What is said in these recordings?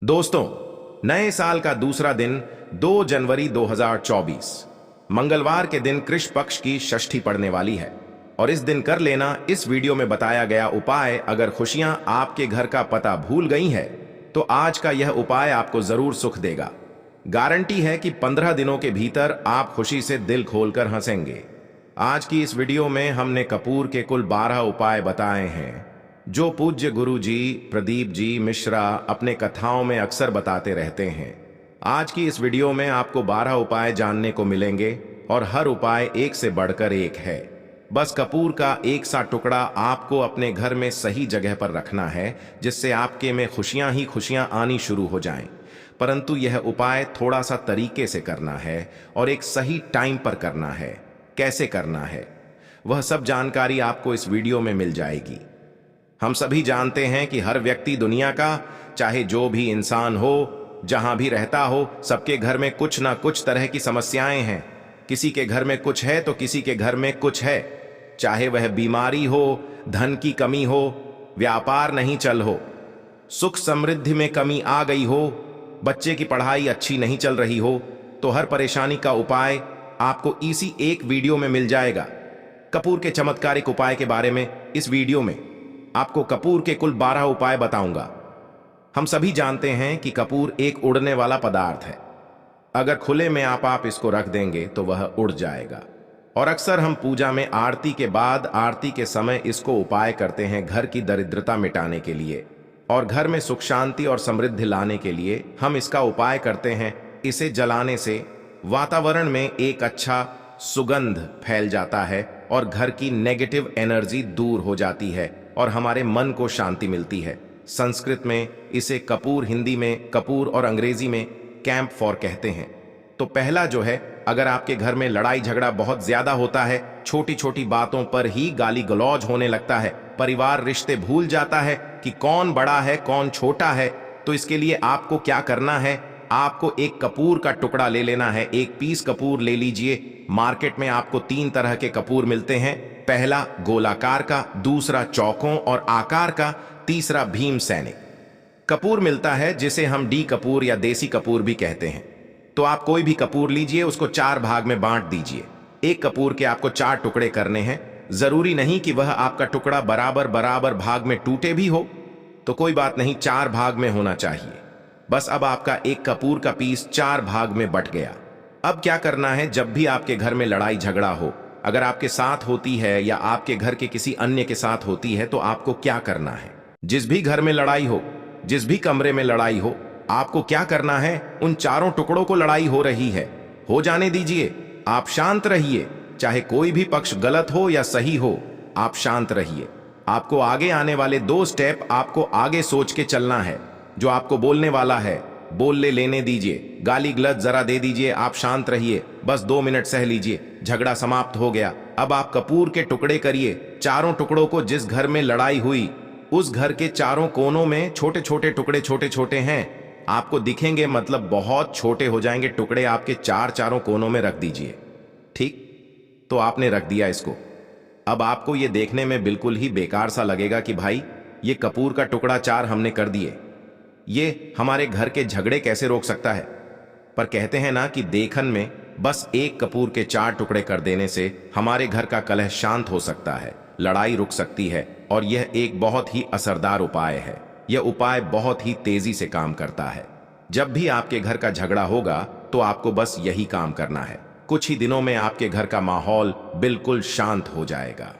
दोस्तों, नए साल का दूसरा दिन 2 जनवरी 2024 मंगलवार के दिन कृष्ण पक्ष की षष्ठी पड़ने वाली है और इस दिन कर लेना इस वीडियो में बताया गया उपाय। अगर खुशियां आपके घर का पता भूल गई है तो आज का यह उपाय आपको जरूर सुख देगा। गारंटी है कि 15 दिनों के भीतर आप खुशी से दिल खोलकर हंसेंगे। आज की इस वीडियो में हमने कपूर के कुल 12 उपाय बताए हैं जो पूज्य गुरु जी प्रदीप जी मिश्रा अपने कथाओं में अक्सर बताते रहते हैं। आज की इस वीडियो में आपको 12 उपाय जानने को मिलेंगे और हर उपाय एक से बढ़कर एक है। बस कपूर का एक सा टुकड़ा आपको अपने घर में सही जगह पर रखना है जिससे आपके में खुशियां ही खुशियां आनी शुरू हो जाएं। परंतु यह उपाय थोड़ा सा तरीके से करना है और एक सही टाइम पर करना है। कैसे करना है वह सब जानकारी आपको इस वीडियो में मिल जाएगी। हम सभी जानते हैं कि हर व्यक्ति दुनिया का, चाहे जो भी इंसान हो, जहां भी रहता हो, सबके घर में कुछ ना कुछ तरह की समस्याएं हैं। किसी के घर में कुछ है तो किसी के घर में कुछ है। चाहे वह बीमारी हो, धन की कमी हो, व्यापार नहीं चल हो, सुख समृद्धि में कमी आ गई हो, बच्चे की पढ़ाई अच्छी नहीं चल रही हो, तो हर परेशानी का उपाय आपको इसी एक वीडियो में मिल जाएगा। कपूर के चमत्कारिक उपाय के बारे में इस वीडियो में आपको कपूर के कुल 12 उपाय बताऊंगा। हम सभी जानते हैं कि कपूर एक उड़ने वाला पदार्थ है। अगर खुले में आप इसको रख देंगे तो वह उड़ जाएगा। और अक्सर हम पूजा में आरती के बाद आरती के समय इसको उपाय करते हैं घर की दरिद्रता मिटाने के लिए और घर में सुख शांति और समृद्धि लाने के लिए हम इसका उपाय करते हैं। इसे जलाने से वातावरण में एक अच्छा सुगंध फैल जाता है और घर की नेगेटिव एनर्जी दूर हो जाती है और हमारे मन को शांति मिलती है। संस्कृत में इसे कपूर, हिंदी में कपूर और अंग्रेजी में कैंप फॉर कहते हैं। तो पहला जो है, अगर आपके घर में लड़ाई झगड़ा बहुत ज्यादा होता है, छोटी छोटी बातों पर ही गाली गलौज होने लगता है, परिवार रिश्ते भूल जाता है कि कौन बड़ा है कौन छोटा है, तो इसके लिए आपको क्या करना है, आपको एक कपूर का टुकड़ा ले लेना है। एक पीस कपूर ले लीजिए। मार्केट में आपको 3 तरह के कपूर मिलते हैं। पहला गोलाकार का, दूसरा चौकों और आकार का, तीसरा भीम सैनिक कपूर मिलता है जिसे हम डी कपूर या देसी कपूर भी कहते हैं। तो आप कोई भी कपूर लीजिए, उसको 4 भाग में बांट दीजिए। एक कपूर के आपको 4 टुकड़े करने हैं। जरूरी नहीं कि वह आपका टुकड़ा बराबर बराबर भाग में टूटे भी हो, तो कोई बात नहीं, 4 भाग में होना चाहिए। बस अब आपका एक कपूर का पीस 4 भाग में बट गया। अब क्या करना है, जब भी आपके घर में लड़ाई झगड़ा हो, अगर आपके साथ होती है या आपके घर के किसी अन्य के साथ होती है, तो आपको क्या करना है, जिस भी घर में लड़ाई हो, जिस भी कमरे में लड़ाई हो, आपको क्या करना है, उन 4 टुकड़ों को लड़ाई हो रही है, हो जाने दीजिए। आप शांत रहिए, चाहे कोई भी पक्ष गलत हो या सही हो, आप शांत रहिए। आपको आगे आने वाले 2 स्टेप आपको आगे सोच के चलना है। जो आपको बोलने वाला है बोल लेने दीजिए, गाली गलौज जरा दे दीजिए, आप शांत रहिए, बस 2 मिनट सह लीजिए, झगड़ा समाप्त हो गया। अब आप कपूर के टुकड़े करिए। 4 टुकड़ों को जिस घर में लड़ाई हुई उस घर के 4 कोनों में छोटे छोटे टुकड़े, छोटे छोटे हैं, आपको दिखेंगे, मतलब बहुत छोटे हो जाएंगे टुकड़े। आपके 4 कोनों में रख दीजिए। ठीक, तो आपने रख दिया इसको। अब आपको ये देखने में बिल्कुल ही बेकार सा लगेगा कि भाई ये कपूर का टुकड़ा 4 हमने कर दिए, ये हमारे घर के झगड़े कैसे रोक सकता है। पर कहते हैं ना कि देखन में बस एक कपूर के 4 टुकड़े कर देने से हमारे घर का कलह शांत हो सकता है, लड़ाई रुक सकती है। और यह एक बहुत ही असरदार उपाय है। यह उपाय बहुत ही तेजी से काम करता है। जब भी आपके घर का झगड़ा होगा तो आपको बस यही काम करना है। कुछ ही दिनों में आपके घर का माहौल बिल्कुल शांत हो जाएगा।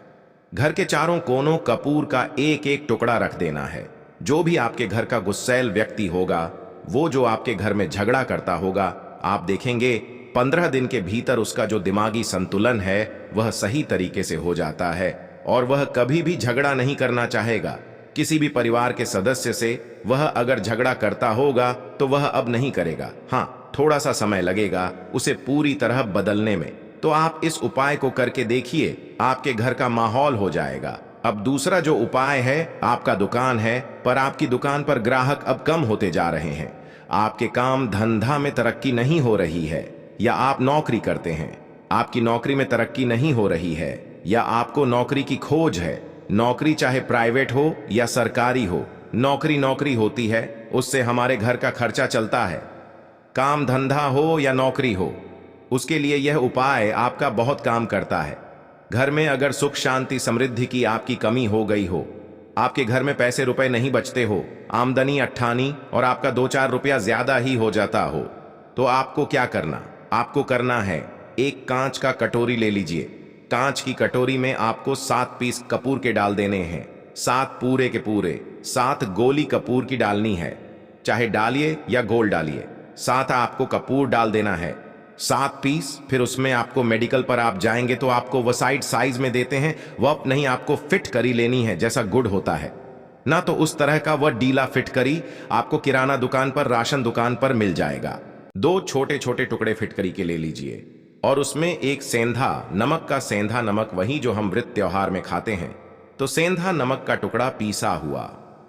घर के 4 कोनों कपूर का एक एक टुकड़ा रख देना है। जो भी आपके घर का गुस्सैल व्यक्ति होगा, वो जो आपके घर में झगड़ा करता होगा, आप देखेंगे 15 दिन के भीतर उसका जो दिमागी संतुलन है वह सही तरीके से हो जाता है और वह कभी भी झगड़ा नहीं करना चाहेगा। किसी भी परिवार के सदस्य से वह अगर झगड़ा करता होगा तो वह अब नहीं करेगा। हाँ, थोड़ा सा समय लगेगा उसे पूरी तरह बदलने में। तो आप इस उपाय को करके देखिए, आपके घर का माहौल हो जाएगा। अब दूसरा जो उपाय है, आपका दुकान है पर आपकी दुकान पर ग्राहक अब कम होते जा रहे हैं, आपके काम धंधा में तरक्की नहीं हो रही है, या आप नौकरी करते हैं, आपकी नौकरी में तरक्की नहीं हो रही है, या आपको नौकरी की खोज है। नौकरी चाहे प्राइवेट हो या सरकारी हो, नौकरी नौकरी होती है, उससे हमारे घर का खर्चा चलता है। काम धंधा हो या नौकरी हो, उसके लिए यह उपाय आपका बहुत काम करता है। घर में अगर सुख शांति समृद्धि की आपकी कमी हो गई हो, आपके घर में पैसे रुपए नहीं बचते हो, आमदनी अट्ठानी और आपका 2-4 रुपया ज्यादा ही हो जाता हो, तो आपको क्या करना? आपको करना है, एक कांच का कटोरी ले लीजिए। कांच की कटोरी में आपको 7 पीस कपूर के डाल देने हैं। 7 पूरे के पूरे 7 गोली कपूर की डालनी है, चाहे डालिए या गोल डालिए। 7 आपको कपूर डाल देना है, 7 पीस। फिर उसमें आपको मेडिकल पर आप जाएंगे तो आपको वसाइड साइज में देते हैं, वह नहीं आपको फिट करी लेनी है, जैसा गुड़ होता है ना, तो उस तरह का वह डीला फिट करी आपको किराना दुकान पर, राशन दुकान पर मिल जाएगा। 2 छोटे छोटे टुकड़े फिट करी के ले लीजिए और उसमें एक सेंधा नमक का, सेंधा नमक वही जो हम व्रत त्योहार में खाते हैं, तो सेंधा नमक का टुकड़ा पीसा हुआ।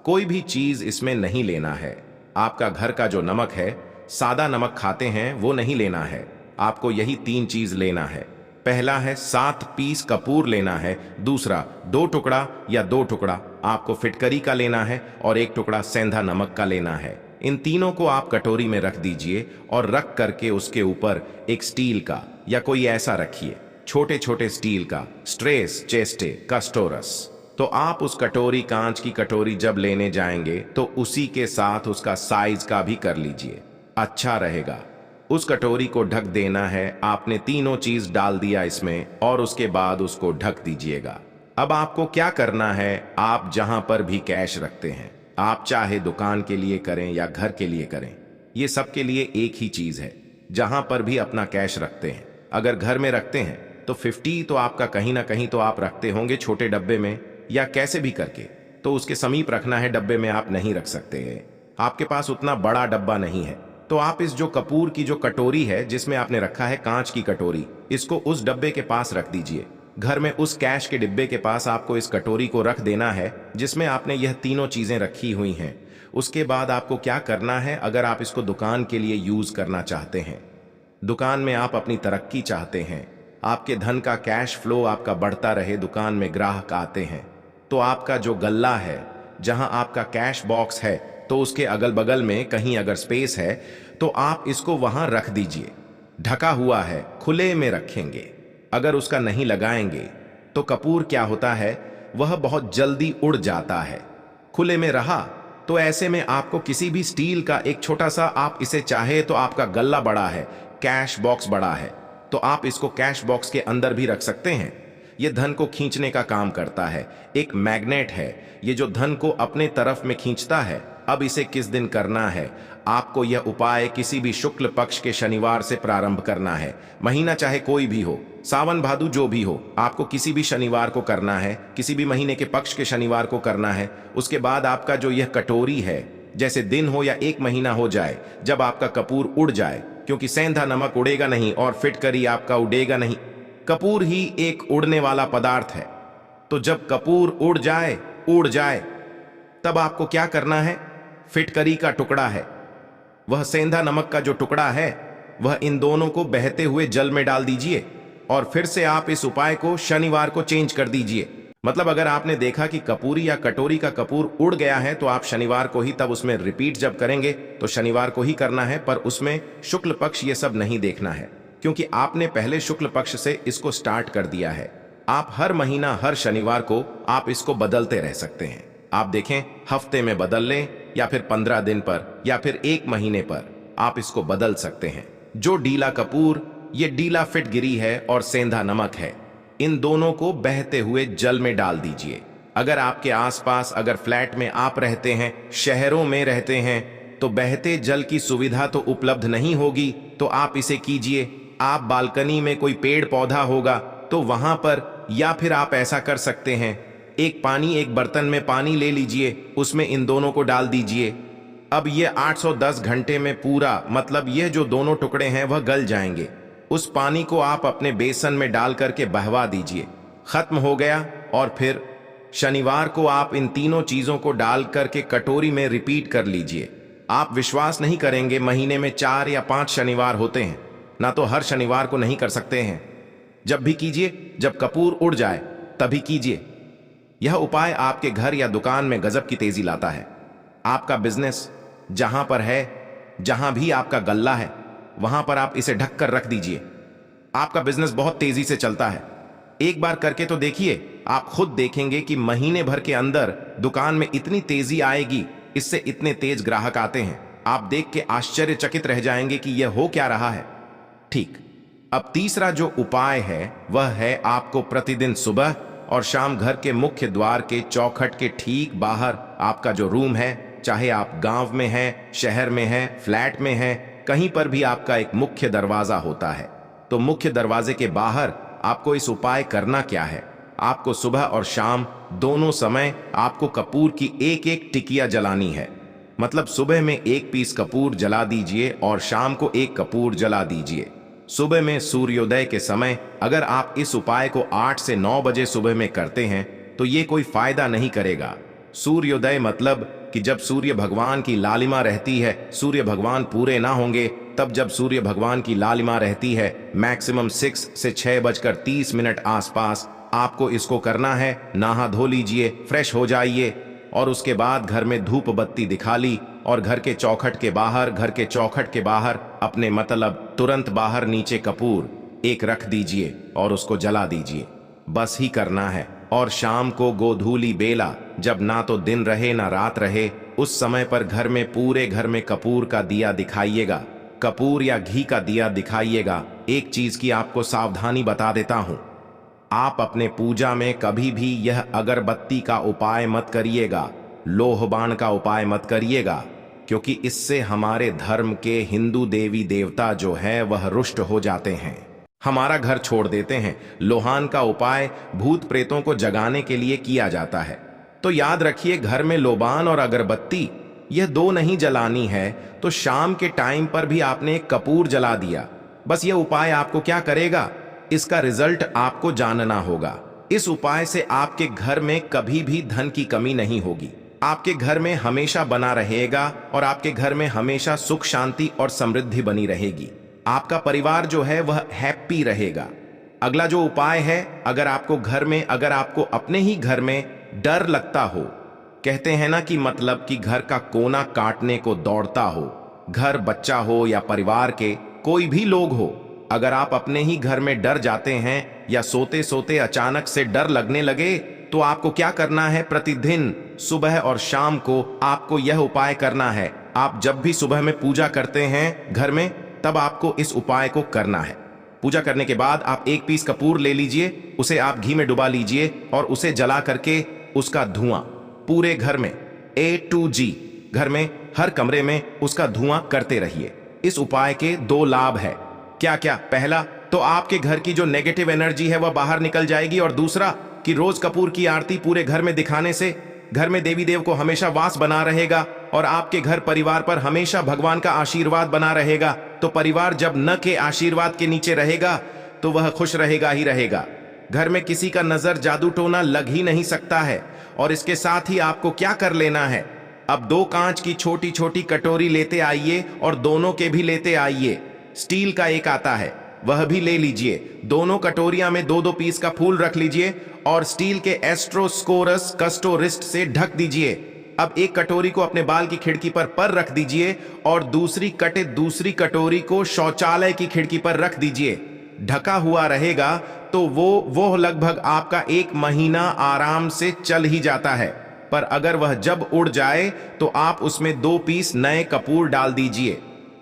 कोई भी चीज इसमें नहीं लेना है। आपका घर का जो नमक है, सादा नमक खाते हैं, वो नहीं लेना है। आपको यही 3 चीज लेना है। पहला है 7 पीस कपूर लेना है, दूसरा 2 टुकड़ा या 2 टुकड़ा आपको फिटकरी का लेना है और 1 टुकड़ा सेंधा नमक का लेना है। इन तीनों को आप कटोरी में रख दीजिए और रख करके उसके ऊपर एक स्टील का या कोई ऐसा रखिए, छोटे छोटे स्टील का, स्ट्रेस, चेस्टे, कस्टोरस। तो आप उस कटोरी, कांच की कटोरी जब लेने जाएंगे तो उसी के साथ उसका साइज का भी कर लीजिए, अच्छा रहेगा। उस कटोरी को ढक देना है। आपने तीनों चीज डाल दिया इसमें और उसके बाद उसको ढक दीजिएगा। अब आपको क्या करना है, आप जहां पर भी कैश रखते हैं, आप चाहे दुकान के लिए करें या घर के लिए करें, ये सब के लिए एक ही चीज है। जहां पर भी अपना कैश रखते हैं, अगर घर में रखते हैं तो 50 तो आपका कहीं ना कहीं तो आप रखते होंगे छोटे डब्बे में या कैसे भी करके, तो उसके समीप रखना है, डब्बे में आप नहीं रख सकते हैं। आपके पास उतना बड़ा डब्बा नहीं है, तो आप इस जो कपूर की जो कटोरी है जिसमें आपने रखा है कांच की कटोरी, इसको उस डब्बे के पास रख दीजिए। घर में उस कैश के डिब्बे के पास आपको इस कटोरी को रख देना है जिसमें आपने यह तीनों चीजें रखी हुई हैं। उसके बाद आपको क्या करना है, अगर आप इसको दुकान के लिए यूज करना चाहते हैं, दुकान में आप अपनी तरक्की चाहते हैं, आपके धन का कैश फ्लो आपका बढ़ता रहे, दुकान में ग्राहक आते हैं, तो आपका जो गल्ला है, जहां आपका कैश बॉक्स है, तो उसके अगल बगल में कहीं अगर स्पेस है तो आप इसको वहां रख दीजिए। ढका हुआ है, खुले में रखेंगे। अगर उसका नहीं लगाएंगे तो कपूर क्या होता है, वह बहुत जल्दी उड़ जाता है। खुले में रहा तो ऐसे में आपको किसी भी स्टील का एक छोटा सा, आप इसे चाहे तो आपका गल्ला बड़ा है, कैश बॉक्स बड़ा है, तो आप इसको कैश बॉक्स के अंदर भी रख सकते हैं। यह धन को खींचने का काम करता है, एक मैग्नेट है ये जो धन को अपने तरफ में खींचता है। अब इसे किस दिन करना है, आपको यह उपाय किसी भी शुक्ल पक्ष के शनिवार से प्रारंभ करना है। महीना चाहे कोई भी हो, सावन भादु जो भी हो, आपको किसी भी शनिवार को करना है, किसी भी महीने के पक्ष के शनिवार को करना है। उसके बाद आपका जो यह कटोरी है, जैसे दिन हो या 1 महीना हो जाए, जब आपका कपूर उड़ जाए, क्योंकि सेंधा नमक उड़ेगा नहीं और फिटकरी आपका उड़ेगा नहीं, कपूर ही एक उड़ने वाला पदार्थ है। तो जब कपूर उड़ जाए तब आपको क्या करना है, फिटकरी का टुकड़ा है, वह सेंधा नमक का जो टुकड़ा है, वह इन दोनों को बहते हुए जल में डाल दीजिए और फिर से आप इस उपाय को शनिवार को चेंज कर दीजिए। मतलब अगर आपने देखा कि कपूरी या कटोरी का कपूर उड़ गया है तो आप शनिवार को ही, तब उसमें रिपीट जब करेंगे तो शनिवार को ही करना है, पर उसमें शुक्ल पक्ष ये सब नहीं देखना है, क्योंकि आपने पहले शुक्ल पक्ष से इसको स्टार्ट कर दिया है। आप हर महीना हर शनिवार को आप इसको बदलते रह सकते हैं। आप देखें, हफ्ते में बदल लें या फिर 15 दिन पर या फिर 1 महीने पर आप इसको बदल सकते हैं। जो डीला कपूर, ये डीला फिटगिरी है और सेंधा नमक है, इन दोनों को बहते हुए जल में डाल दीजिए। अगर आपके आसपास, अगर फ्लैट में आप रहते हैं, शहरों में रहते हैं, तो बहते जल की सुविधा तो उपलब्ध नहीं होगी, तो आप इसे कीजिए। आप बालकनी में कोई पेड़ पौधा होगा तो वहां पर, या फिर आप ऐसा कर सकते हैं, एक बर्तन में पानी ले लीजिए, उसमें इन दोनों को डाल दीजिए। अब ये 810 घंटे में पूरा, मतलब ये जो दोनों टुकड़े हैं वह गल जाएंगे। उस पानी को आप अपने बेसन में डाल करके बहवा दीजिए, खत्म हो गया। और फिर शनिवार को आप इन तीनों चीजों को डाल करके कटोरी में रिपीट कर लीजिए। आप विश्वास नहीं करेंगे, महीने में 4 या 5 शनिवार होते हैं ना, तो हर शनिवार को नहीं कर सकते हैं। जब भी कीजिए, जब कपूर उड़ जाए तभी कीजिए। यह उपाय आपके घर या दुकान में गजब की तेजी लाता है। आपका बिजनेस जहां पर है, जहां भी आपका गल्ला है, वहां पर आप इसे ढककर रख दीजिए। आपका बिजनेस बहुत तेजी से चलता है। एक बार करके तो देखिए, आप खुद देखेंगे कि महीने भर के अंदर दुकान में इतनी तेजी आएगी, इससे इतने तेज ग्राहक आते हैं। आप देख के आश्चर्यचकित रह जाएंगे कि यह हो क्या रहा है। ठीक। अब तीसरा जो उपाय है वह है आपको प्रतिदिन सुबह और शाम घर के मुख्य द्वार के चौखट के ठीक बाहर आपका जो रूम है, चाहे आप गांव में हैं, शहर में हैं, फ्लैट में हैं, कहीं पर भी आपका एक मुख्य दरवाजा होता है। तो मुख्य दरवाजे के बाहर आपको इस उपाय करना क्या है। आपको सुबह और शाम दोनों समय आपको कपूर की एक एक टिकिया जलानी है। मतलब सुबह में एक पीस कपूर जला दीजिए और शाम को एक कपूर जला दीजिए। सुबह में सूर्योदय के समय अगर आप इस उपाय को 8 से 9 बजे सुबह में करते हैं तो ये कोई फायदा नहीं करेगा। सूर्योदय मतलब कि जब सूर्य भगवान की लालिमा रहती है, सूर्य भगवान पूरे ना होंगे तब जब सूर्य भगवान की लालिमा रहती है, मैक्सिमम 6 से 6:30 आसपास आपको इसको करना है। नहा धो लीजिए, फ्रेश हो जाइए और उसके बाद घर में धूप बत्ती दिखा ली और घर के चौखट के बाहर अपने मतलब तुरंत बाहर नीचे कपूर एक रख दीजिए और उसको जला दीजिए। बस ही करना है। और शाम को गोधूली बेला, जब ना तो दिन रहे ना रात रहे, उस समय पर घर में पूरे घर में कपूर का दिया दिखाइएगा, कपूर या घी का दिया दिखाइएगा। एक चीज की आपको सावधानी बता देता हूं, आप अपने पूजा में कभी भी यह अगरबत्ती का उपाय मत करिएगा, लोहबान का उपाय मत करिएगा, क्योंकि इससे हमारे धर्म के हिंदू देवी देवता जो है वह रुष्ट हो जाते हैं, हमारा घर छोड़ देते हैं। लोहान का उपाय भूत प्रेतों को जगाने के लिए किया जाता है। तो याद रखिए, घर में लोबान और अगरबत्ती यह दो नहीं जलानी है। तो शाम के टाइम पर भी आपने एक कपूर जला दिया। बस यह उपाय आपको क्या करेगा, इसका रिजल्ट आपको जानना होगा। इस उपाय से आपके घर में कभी भी धन की कमी नहीं होगी, आपके घर में हमेशा बना रहेगा और आपके घर में हमेशा सुख शांति और समृद्धि बनी रहेगी। आपका परिवार जो है वह हैप्पी रहेगा। अगला जो उपाय है, अगर आपको अपने ही घर में डर लगता हो, कहते हैं ना कि मतलब कि घर का कोना काटने को दौड़ता हो, घर बच्चा हो या परिवार के कोई भी लोग हो, अगर आप अपने ही घर में डर जाते हैं या सोते सोते अचानक से डर लगने लगे, तो आपको क्या करना है, प्रतिदिन सुबह और शाम को आपको यह उपाय करना है। आप जब भी सुबह में पूजा करते हैं घर में, तब आपको इस उपाय को करना है। पूजा करने के बाद आप एक पीस कपूर ले लीजिए, उसे आप घी में डुबा लीजिए और उसे जला करके उसका धुआं पूरे घर में A to G, घर में हर कमरे में उसका धुआं करते रहिए। इस उपाय के 2 लाभ है। क्या क्या? पहला तो आपके घर की जो नेगेटिव एनर्जी है वह बाहर निकल जाएगी, और दूसरा कि रोज कपूर की आरती पूरे घर में दिखाने से घर में देवी देव को हमेशा वास बना रहेगा और आपके घर परिवार पर हमेशा भगवान का आशीर्वाद बना रहेगा। तो परिवार जब न के आशीर्वाद के नीचे रहेगा तो वह खुश रहेगा ही रहेगा। घर में किसी का नजर जादू टोना लग ही नहीं सकता है। और इसके साथ ही आपको क्या कर लेना है, अब 2 कांच की छोटी छोटी कटोरी लेते आइए और दोनों के भी लेते आइए। स्टील का एक आता है, वह भी ले लीजिए। दोनों कटोरियां में 2-2 पीस का फूल रख लीजिए और स्टील के एस्ट्रोस्कोरस कस्टोरिस्ट से ढक दीजिए। अब एक कटोरी को अपने बाल की खिड़की पर रख दीजिए और दूसरी कटोरी को शौचालय की खिड़की पर रख दीजिए। ढका हुआ रहेगा तो वो लगभग आपका 1 महीना आराम से चल ही जाता है। पर अगर वह जब उड़ जाए तो आप उसमें 2 पीस नए कपूर डाल दीजिए।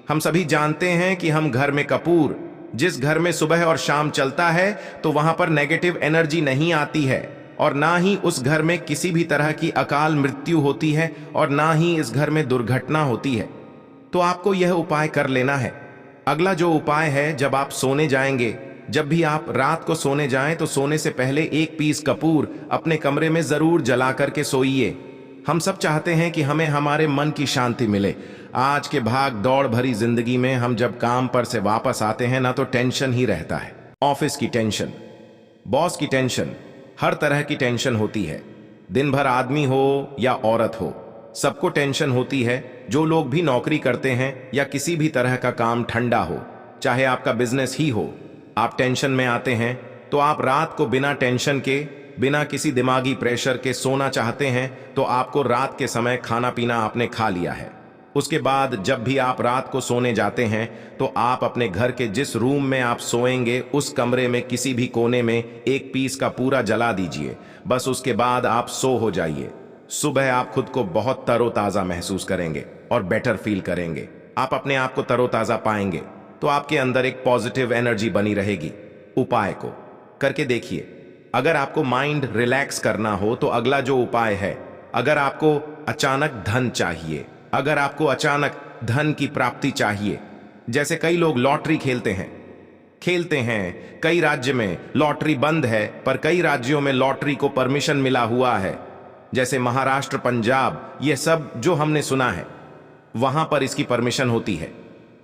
हम सभी जानते हैं कि हम घर में कपूर, जिस घर में सुबह और शाम चलता है तो वहां पर नेगेटिव एनर्जी नहीं आती है और ना ही उस घर में किसी भी तरह की अकाल मृत्यु होती है और ना ही इस घर में दुर्घटना होती है। तो आपको यह उपाय कर लेना है। अगला जो उपाय है, जब आप सोने जाएंगे, जब भी आप रात को सोने जाएं तो सोने से पहले 1 पीस कपूर अपने कमरे में जरूर जला करके सोइए। हम सब चाहते हैं कि हमें हमारे मन की शांति मिले। आज के भाग दौड़ भरी जिंदगी में हम जब काम पर से वापस आते हैं ना, तो टेंशन ही रहता है। ऑफिस की टेंशन, बॉस की टेंशन, हर तरह की टेंशन होती है। दिन भर आदमी हो या औरत हो, सबको टेंशन होती है। जो लोग भी नौकरी करते हैं या किसी भी तरह का काम ठंडा हो, चाहे आपका बिजनेस ही हो, आप टेंशन में आते हैं तो आप रात को बिना टेंशन के बिना किसी दिमागी प्रेशर के सोना चाहते हैं तो आपको रात के समय खाना पीना आपने खा लिया है। उसके बाद जब भी आप रात को सोने जाते हैं तो आप अपने घर के जिस रूम में आप सोएंगे उस कमरे में किसी भी कोने में एक पीस का पूरा जला दीजिए। बस उसके बाद आप सो हो जाइए। सुबह आप खुद को बहुत तरोताज़ा महसूस करेंगे और बेटर फील करेंगे। आप अपने आप को तरोताज़ा पाएंगे तो आपके अंदर एक पॉजिटिव एनर्जी बनी रहेगी। उपाय को करके देखिए। अगर आपको माइंड रिलैक्स करना हो तो अगला जो उपाय है, अगर आपको अचानक धन चाहिए, अगर आपको अचानक धन की प्राप्ति चाहिए, जैसे कई लोग लॉटरी खेलते हैं, कई राज्य में लॉटरी बंद है पर कई राज्यों में लॉटरी को परमिशन मिला हुआ है, जैसे महाराष्ट्र, पंजाब, ये सब जो हमने सुना है वहां पर इसकी परमिशन होती है।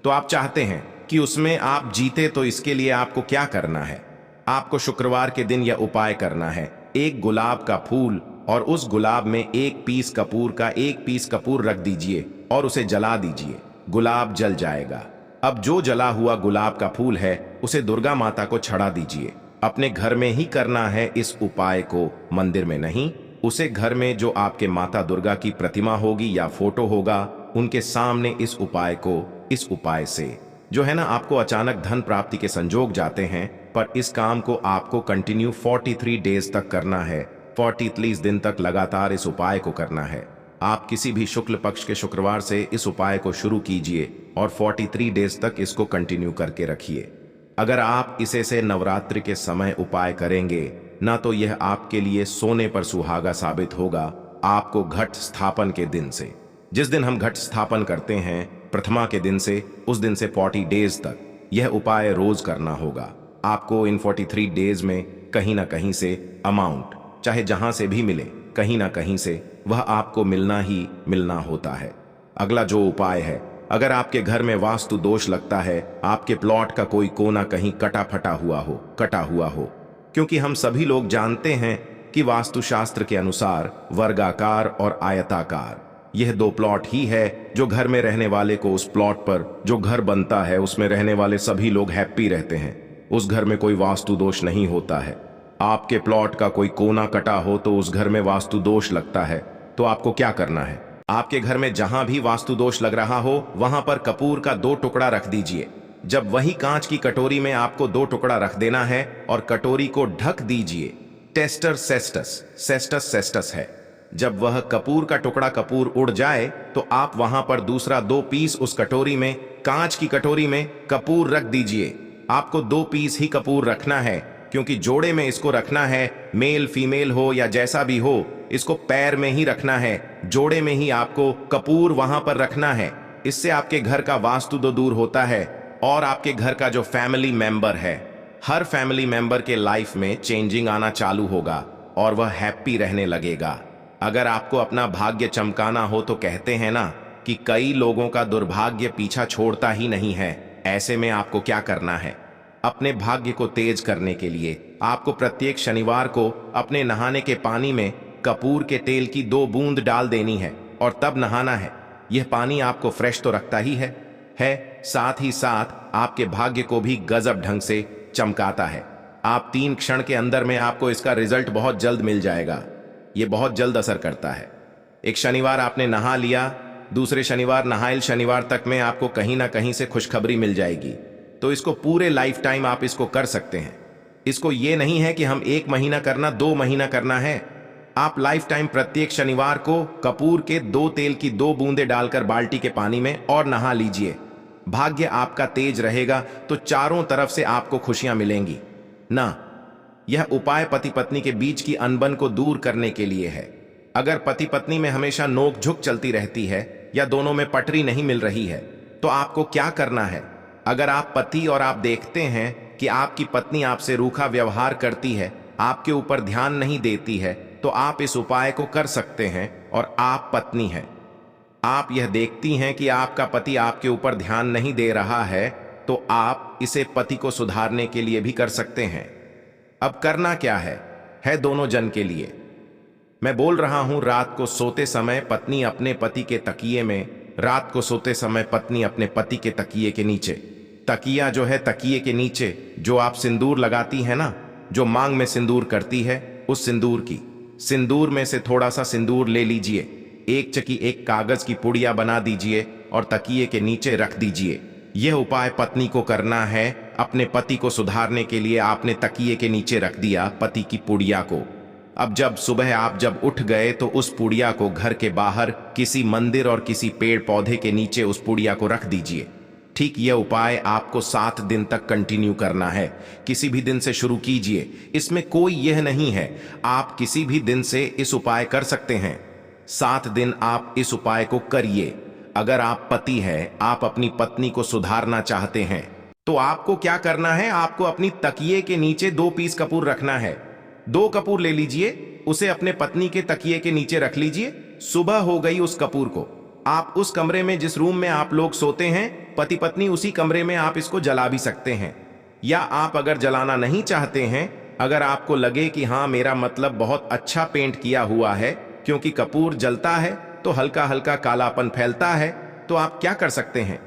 तो आप चाहते हैं कि उसमें आप जीते, तो इसके लिए आपको क्या करना है? आपको शुक्रवार के दिन यह उपाय करना है। एक गुलाब का फूल और उस गुलाब में एक पीस कपूर रख दीजिए और उसे जला दीजिए। गुलाब जल जाएगा। अब जो जला हुआ गुलाब का फूल है उसे दुर्गा माता को चढ़ा दीजिए। अपने घर में ही करना है इस उपाय को, मंदिर में नहीं। उसे घर में जो आपके माता दुर्गा की प्रतिमा होगी या फोटो होगा उनके सामने इस उपाय से जो है ना, आपको अचानक धन प्राप्ति के संजोग जाते हैं। पर इस काम को आपको कंटिन्यू 43 डेज तक करना है। 43 दिन तक लगातार इस उपाय को करना है। आप किसी भी शुक्ल पक्ष के शुक्रवार से इस उपाय को शुरू कीजिए और 43 डेज तक इसको कंटिन्यू करके रखिए। अगर आप इसे से नवरात्रि के समय उपाय करेंगे ना तो यह आपके लिए सोने पर सुहागा साबित होगा। आपको घट स्थापन के दिन से, जिस दिन हम घट स्थापन करते हैं प्रथमा के दिन से, उस दिन से 40 डेज तक यह उपाय रोज करना होगा। आपको इन 43 डेज में कहीं ना कहीं से अमाउंट, चाहे जहां से भी मिले, कहीं ना कहीं से वह आपको मिलना ही मिलना होता है। अगला जो उपाय है, अगर आपके घर में वास्तु दोष लगता है, आपके प्लॉट का कोई कोना कहीं कटा हुआ हो, क्योंकि हम सभी लोग जानते हैं कि वास्तुशास्त्र के अनुसार वर्गाकार और आयताकार यह दो प्लॉट ही है जो घर में रहने वाले को, उस प्लॉट पर जो घर बनता है उसमें रहने वाले सभी लोग हैप्पी रहते हैं। उस घर में कोई वास्तु दोष नहीं होता है। आपके प्लॉट का कोई कोना कटा हो तो उस घर में वास्तु दोष लगता है। तो आपको क्या करना है? आपके घर में जहां भी वास्तु दोष लग रहा हो वहां पर कपूर का 2 टुकड़ा रख दीजिए। जब वही कांच की कटोरी में आपको 2 टुकड़ा रख देना है और कटोरी को ढक दीजिए। टेस्टर सेस्टस है। जब वह कपूर का टुकड़ा कपूर उड़ जाए तो आप वहां पर दूसरा 2 पीस उस कटोरी में, कांच की कटोरी में कपूर रख दीजिए। आपको 2 पीस ही कपूर रखना है क्योंकि जोड़े में इसको रखना है, मेल फीमेल हो या जैसा भी हो, इसको पैर में ही रखना है। जोड़े में ही आपको कपूर वहां पर रखना है। इससे आपके घर का वास्तु दो दूर होता है और आपके घर का जो फैमिली मेंबर है, हर फैमिली मेंबर के लाइफ में चेंजिंग आना चालू होगा और वह हैप्पी रहने लगेगा। अगर आपको अपना भाग्य चमकाना हो तो कहते हैं ना कि कई लोगों का दुर्भाग्य पीछा छोड़ता ही नहीं है। ऐसे में आपको क्या करना है? अपने भाग्य को तेज करने के लिए आपको प्रत्येक शनिवार को अपने नहाने के पानी में कपूर के तेल की 2 बूंद डाल देनी है और तब नहाना है। यह पानी आपको फ्रेश तो रखता ही है, साथ ही साथ आपके भाग्य को भी गजब ढंग से चमकाता है। आप 3 क्षण के अंदर में आपको इसका रिजल्ट बहुत जल्द मिल जाएगा। यह बहुत जल्द असर करता है। एक शनिवार आपने नहा लिया, दूसरे शनिवार नहाइल शनिवार तक में आपको कहीं ना कहीं से खुशखबरी मिल जाएगी। तो इसको पूरे लाइफ टाइम आप इसको कर सकते हैं। इसको ये नहीं है कि हम 1 महीना करना, 2 महीना करना है। आप लाइफ टाइम प्रत्येक शनिवार को कपूर के 2 तेल की 2 बूंदें डालकर बाल्टी के पानी में और नहा लीजिए। भाग्य आपका तेज रहेगा तो चारों तरफ से आपको खुशियां मिलेंगी ना। यह उपाय पति पत्नी के बीच की अनबन को दूर करने के लिए है। अगर पति पत्नी में हमेशा नोक झुक चलती रहती है या दोनों में पटरी नहीं मिल रही है तो आपको क्या करना है? अगर आप पति और आप देखते हैं कि आपकी पत्नी आपसे रूखा व्यवहार करती है, आपके ऊपर ध्यान नहीं देती है, तो आप इस उपाय को कर सकते हैं। और आप पत्नी हैं, आप यह देखती हैं कि आपका पति आपके ऊपर ध्यान नहीं दे रहा है, तो आप इसे पति को सुधारने के लिए भी कर सकते हैं। अब करना क्या है दोनों जन के लिए। मैं बोल रहा हूं, रात को सोते समय पत्नी अपने पति के तकिए में, रात को सोते समय पत्नी अपने पति के तकिए के नीचे, तकिया जो है तकिए के नीचे जो आप सिंदूर लगाती है ना, जो मांग में सिंदूर करती है, उस सिंदूर की। सिंदूर में से थोड़ा सा सिंदूर ले लीजिए, एक चकी एक कागज की पुड़िया बना दीजिए और तकिए के नीचे रख दीजिए। यह उपाय पत्नी को करना है। अपने पति को सुधारने के लिए आपने तकिए के नीचे रख दिया पति की पुड़िया को। अब जब सुबह आप जब उठ गए तो उस पुड़िया को घर के बाहर किसी मंदिर और किसी पेड़ पौधे के नीचे उस पुड़िया को रख दीजिए। ठीक यह उपाय आपको 7 दिन तक कंटिन्यू करना है। किसी भी दिन से शुरू कीजिए, इसमें कोई यह नहीं है, आप किसी भी दिन से इस उपाय कर सकते हैं। 7 दिन आप इस उपाय को करिए। अगर आप पति हैं, आप अपनी पत्नी को सुधारना चाहते हैं, तो आपको क्या करना है, आपको अपनी तकिए के नीचे 2 पीस कपूर रखना है। 2 कपूर ले लीजिए, उसे अपने पत्नी के तकिए के नीचे रख लीजिए। सुबह हो गई उस कपूर को आप उस कमरे में जिस रूम में आप लोग सोते हैं पति पत्नी, उसी कमरे में आप इसको जला भी सकते हैं। या आप अगर जलाना नहीं चाहते हैं, अगर आपको लगे कि हाँ मेरा मतलब बहुत अच्छा पेंट किया हुआ है, क्योंकि कपूर जलता है तो हल्का हल्का कालापन फैलता है, तो आप क्या कर सकते हैं,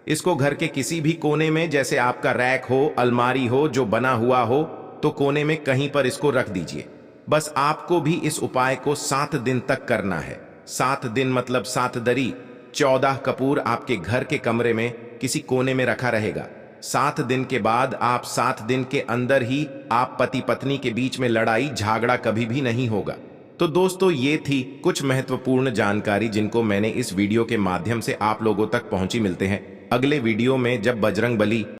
इसको घर के किसी भी कोने में, जैसे आपका रैक हो, अलमारी हो जो बना हुआ हो, तो कोने में कहीं पर इसको रख दीजिए। बस आपको भी इस उपाय को 7 दिन तक करना है। 7 दिन मतलब 7 दरी 14 कपूर आपके घर के कमरे में किसी कोने में रखा रहेगा। 7 दिन के बाद आप 7 दिन के अंदर ही आप पति पत्नी के बीच में लड़ाई झगड़ा कभी भी नहीं होगा। तो दोस्तों, ये थी कुछ महत्वपूर्ण जानकारी जिनको मैंने इस वीडियो के माध्यम से आप लोगों तक पहुंची। मिलते हैं अगले वीडियो में, जब बजरंग बली